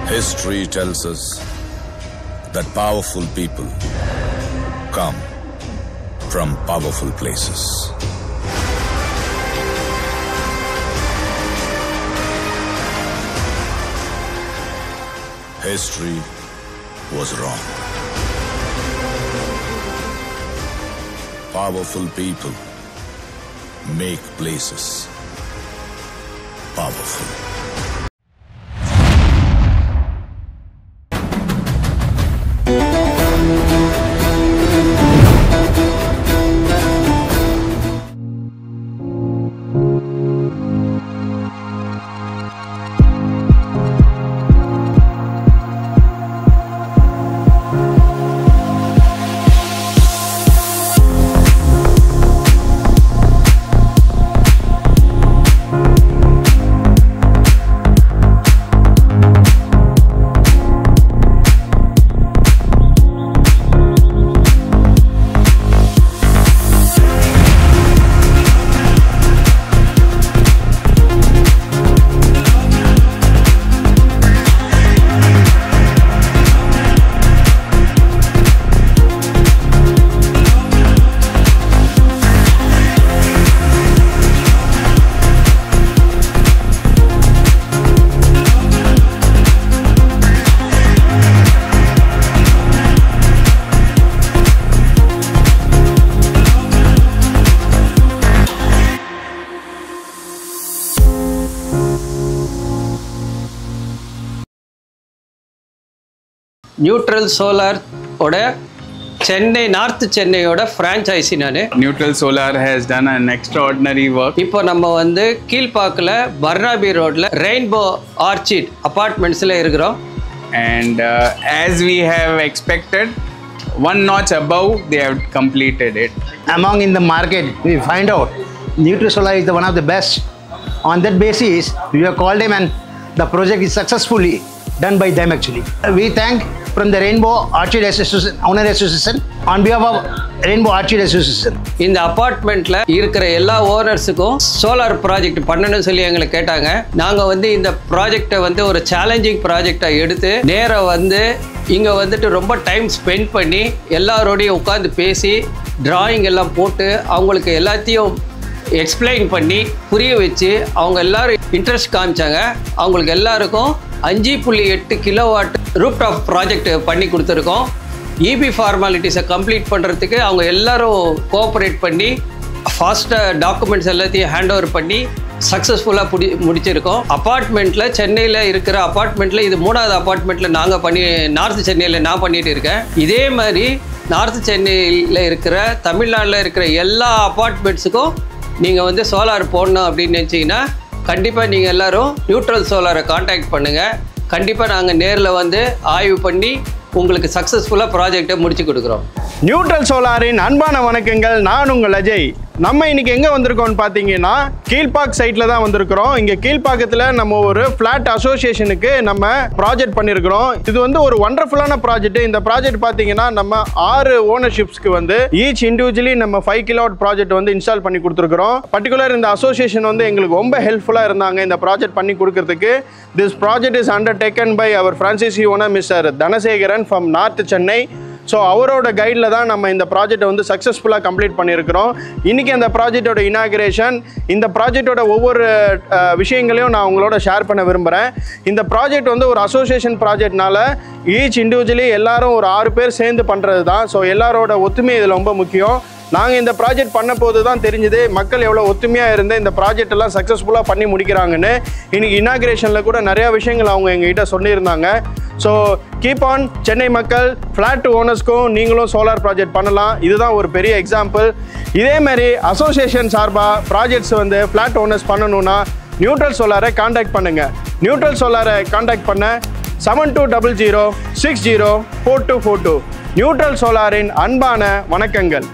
History tells us that powerful people come from powerful places. History was wrong. Powerful people make places powerful. Neutral Solar oda Chennai North Chennai oda franchise nanu. Neutral Solar has done an extraordinary work. இப்போ நம்ம வந்து கீழ்பாக்கல பர்னாபி ரோட்ல Rainbow Orchid apartmentsல இருக்கிறோம். And as we have expected, one notch above they have completed it. Among in the market, we find out Neutral Solar is one of the best. On that basis, we have called them and the project is successfully done by them actually. We thank from the Rainbow Orchid Association, Owner Association, on behalf of Rainbow Orchid Association. இந்த அபார்ட்மெண்ட்ல இருக்கிற எல்லா ஓனர்ஸுக்கும் solar project பண்ணணும்னு சொல்லி எங்களை கேட்டாங்க. நாங்க வந்து இந்த ப்ராஜெக்டை வந்து ஒரு சேலஞ்சிங் ப்ராஜெக்டா எடுத்து நேரா வந்து இங்க வந்துட்டு ரொம்ப டைம் ஸ்பெண்ட் பண்ணி எல்லாரோடையும் உட்கார்ந்து பேசி டிராயிங் எல்லாம் போட்டு அவங்களுக்கு எல்லாத்தையும் எக்ஸ்பிளைன் பண்ணி புரிய வச்சு அவங்க எல்லாரும் இன்ட்ரெஸ்ட் காமிச்சாங்க. அவங்களுக்கு எல்லாருக்கும் 5.8 கிலோவாட் ரூப்டாப் ப்ராஜெக்ட் பண்ணி கொடுத்துருக்கோம். இபி ஃபார்மாலிட்டிஸை கம்ப்ளீட் பண்ணுறதுக்கு அவங்க எல்லாரும் கோஆப்ரேட் பண்ணி ஃபாஸ்ட்டாக டாக்குமெண்ட்ஸ் எல்லாத்தையும் ஹேண்ட் ஓவர் பண்ணி சக்ஸஸ்ஃபுல்லாக முடிச்சிருக்கோம். அப்பார்ட்மெண்ட்டில் சென்னையில் இருக்கிற அப்பார்ட்மெண்ட்டில் இது 3வது அப்பார்ட்மெண்ட்டில் நாங்கள் நார்த் சென்னையில் நான் பண்ணிட்டு இருக்கேன். இதே மாதிரி நார்த் சென்னையில் இருக்கிற தமிழ்நாட்டில் இருக்கிற எல்லா அப்பார்ட்மெண்ட்ஸுக்கும் நீங்கள் வந்து சோலார் போடணும் அப்படின்னு நினச்சிங்கன்னா கண்டிப்பாக நீங்கள் எல்லோரும் நியூட்ரல் சோலாரை காண்டாக்ட் பண்ணுங்கள். கண்டிப்பாக நாங்கள் நேரில் வந்து ஆய்வு பண்ணி உங்களுக்கு சக்ஸஸ்ஃபுல்லாக ப்ராஜெக்டை முடிச்சு கொடுக்குறோம். நியூட்ரல் சோலாரின் அன்பான வணக்கங்கள். நான் உங்கள் அஜய். நம்ம இன்னைக்கு எங்கே வந்திருக்கோம்னு பார்த்தீங்கன்னா கீழ்பாக் சைட்டில் தான் வந்திருக்கிறோம். இங்கே கீழ்பாக்கத்தில் நம்ம ஒரு ஃப்ளாட் அசோசியேஷனுக்கு நம்ம ப்ராஜெக்ட் பண்ணியிருக்கிறோம். இது வந்து ஒரு ஒண்டர்ஃபுல்லான ப்ராஜெக்ட். இந்த ப்ராஜெக்ட் பார்த்தீங்கன்னா நம்ம 6 ஓனர்ஷிப்ஸ்க்கு வந்து ஈச் இண்டிவிஜுவலி நம்ம 5 கிலோவாட் ப்ராஜெக்ட் வந்து இன்ஸ்டால் பண்ணி கொடுத்துருக்குறோம். பர்டிகுலர் இந்த அசோசியேஷன் வந்து எங்களுக்கு ரொம்ப ஹெல்ப்ஃபுல்லாக இருந்தாங்க இந்த ப்ராஜெக்ட் பண்ணி கொடுக்கறதுக்கு. This project is undertaken by அவர் franchisee owner mister Dhanasekaran from north Chennai. So அவரோட கைடில் தான் நம்ம இந்த ப்ராஜெக்டை வந்து சக்ஸஸ்ஃபுல்லாக கம்ப்ளீட் பண்ணியிருக்கிறோம். இன்றைக்கி அந்த ப்ராஜெக்டோட இனாகிரேஷன், இந்த ப்ராஜெக்டோட ஒவ்வொரு விஷயங்களையும் நான் உங்களோட ஷேர் பண்ண விரும்புகிறேன். இந்த ப்ராஜெக்ட் வந்து ஒரு அசோசியேஷன் ப்ராஜெக்ட்னால ஈச் இண்டிவிஜுவலி எல்லாரும் ஒரு 6 பேர் சேர்ந்து பண்ணுறது தான். ஸோ எல்லாரோட ஒத்துமை இதில் ரொம்ப முக்கியம். நாங்கள் இந்த ப்ராஜெக்ட் பண்ண போது தான் தெரிஞ்சுது மக்கள் எவ்வளோ ஒத்துமையாக இருந்து இந்த ப்ராஜெக்ட் எல்லாம் சக்ஸஸ்ஃபுல்லாக பண்ணி முடிக்கிறாங்கன்னு. இன்றைக்கி இனாகிரேஷனில் கூட நிறையா விஷயங்கள் அவங்க எங்ககிட்ட சொல்லியிருந்தாங்க. ஸோ கீப் ஆன் சென்னை மக்கள், ஃப்ளாட் ஓனர்ஸ்க்கும் நீங்களும் சோலார் ப்ராஜெக்ட் பண்ணலாம். இதுதான் ஒரு பெரிய எக்ஸாம்பிள். இதேமாரி அசோசியேஷன் சார்பாக ப்ராஜெக்ட்ஸ் வந்து ஃப்ளாட் ஓனர்ஸ் பண்ணணுன்னா நியூட்ரல் சோலாரை காண்டாக்ட் பண்ணுங்கள். நியூட்ரல் சோலாரை காண்டாக்ட் பண்ண 7200 60 4242. நியூட்ரல் சோலாரின் அன்பான வணக்கங்கள்.